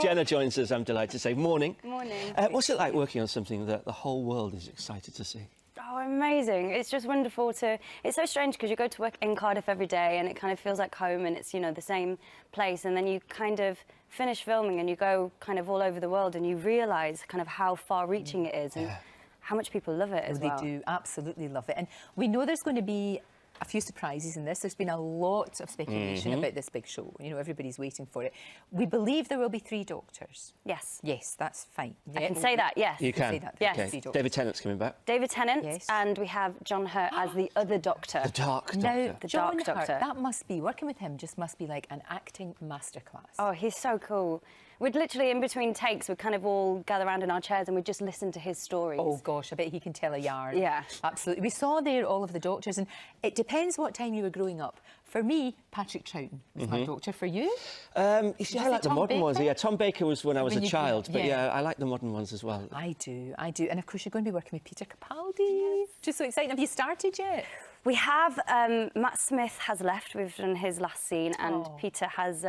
Jenna joins us, I'm delighted to say. Morning. Morning. What's it like working on something that the whole world is excited to see? Oh, amazing. It's just wonderful to... It's so strange because you go to work in Cardiff every day and it kind of feels like home and it's, you know, the same place, and then you kind of finish filming and you go kind of all over the world and you realise kind of how far-reaching it is and how much people love it as well. They do absolutely love it. And we know there's going to be a few surprises in this. There's been a lot of speculation about this big show. You know, everybody's waiting for it. We believe there will be 3 doctors. Yes. Yes, that's fine. I can say that, yes. You can? Say that. Yes. Okay. David Tennant's coming back. David Tennant, Yes. and we have John Hurt as the other Doctor. The Dark Doctor. Now, The John Dark Hurt, Doctor. that must be, working with him just must be like an acting masterclass. Oh, he's so cool. We'd literally, in between takes, we'd kind of all gather around in our chairs and we'd just listen to his stories. Oh, gosh, I bet he can tell a yarn. Yeah. Absolutely. We saw there all of the doctors, and it depends what time you were growing up. For me, Patrick Troughton was my doctor. For you? You see, I like the Tom modern ones. Baker? Yeah, Tom Baker was when I was a child, but yeah. yeah, I like the modern ones as well. I do. And of course, you're going to be working with Peter Capaldi. Yes. Just so exciting. Have you started yet? We have. Matt Smith has left. We've done his last scene, and Peter has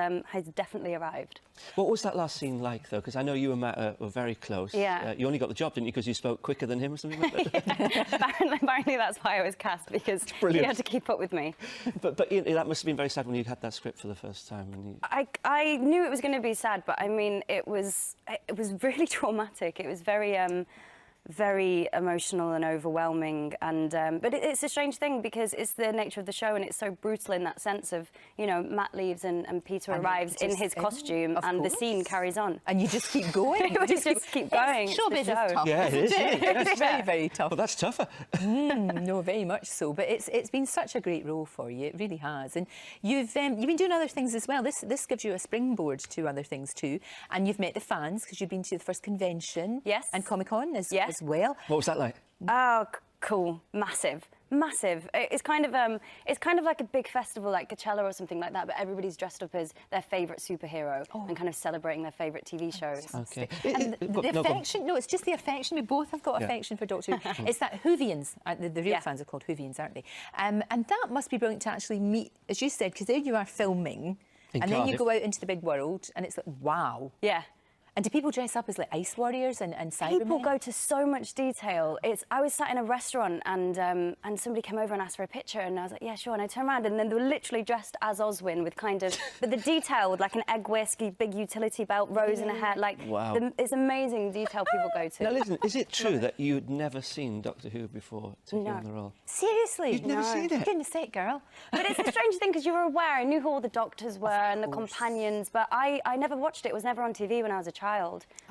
definitely arrived. What was that last scene like, though? Because I know you and Matt were very close. Yeah. You only got the job, didn't you, because you spoke quicker than him or something like that? Apparently that's why I was cast, because he had to keep up with me. But you know, that must have been very sad when you had that script for the first time. And you... I knew it was going to be sad, but I mean, it was really traumatic. It was very emotional and overwhelming, and but it's a strange thing because it's the nature of the show and it's so brutal in that sense of, you know, Matt leaves and Peter arrives in his costume and the scene carries on. And you just keep going. We just keep going. Showbiz is tough. Yeah, it is. It's very, very tough. Well, that's tougher. No, very much so. But it's been such a great role for you. It really has. And you've been doing other things as well. This gives you a springboard to other things too. And you've met the fans because you've been to the first convention. Yes. And Comic-Con as well. What was that like? Oh, cool. Massive. It's kind of like a big festival like Coachella or something like that, but everybody's dressed up as their favourite superhero and kind of celebrating their favourite TV shows. Okay. And the affection, no, it's just the affection. We both have got affection for Doctor Who. It's that Whovians, the real fans are called Whovians, aren't they? And that must be brilliant to actually meet, as you said, because there you are filming, and then you go out into the big world, and it's like, wow. Yeah. And do people dress up as like ice warriors and Cybermen? People go to so much detail. I was sat in a restaurant and somebody came over and asked for a picture, and I was like, yeah, sure. And I turned around and then they were literally dressed as Oswin with kind of, but the detail with like an egg whisk, big utility belt, rose in her hair, like it's amazing detail people go to. Now listen, is it true that you'd never seen Doctor Who before taking on the role? Seriously? You'd never seen it? Goodness sake, girl. But it's a strange thing because you were aware, I knew who all the doctors were and the companions, but I never watched it. It was never on TV when I was a child.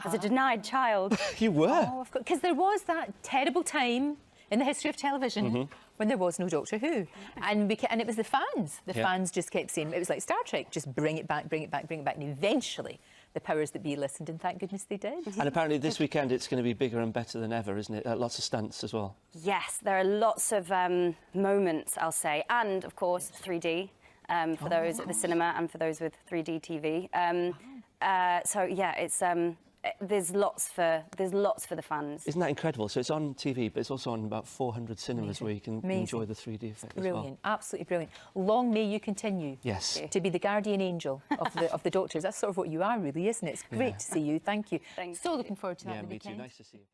As a denied child. You were? Oh, of course. Because there was that terrible time in the history of television when there was no Doctor Who. And it was the fans. The fans just kept saying, it was like Star Trek, just bring it back, bring it back, bring it back. And eventually, the powers that be listened, and thank goodness they did. And apparently this weekend it's going to be bigger and better than ever, isn't it? Lots of stunts as well. Yes, there are lots of moments, I'll say. And, of course, 3D for those at the cinema and for those with 3D TV. So, yeah, it's... there's lots for the fans. Isn't that incredible? So it's on TV, but it's also on about 400 cinemas where you can enjoy the 3D effect as well. Brilliant, absolutely brilliant. Long may you continue. Yes. To be the guardian angel of the doctors. That's sort of what you are, really, isn't it? It's great to see you. Thank you. Thanks. So looking forward to that. Yeah, me too. Nice to see you.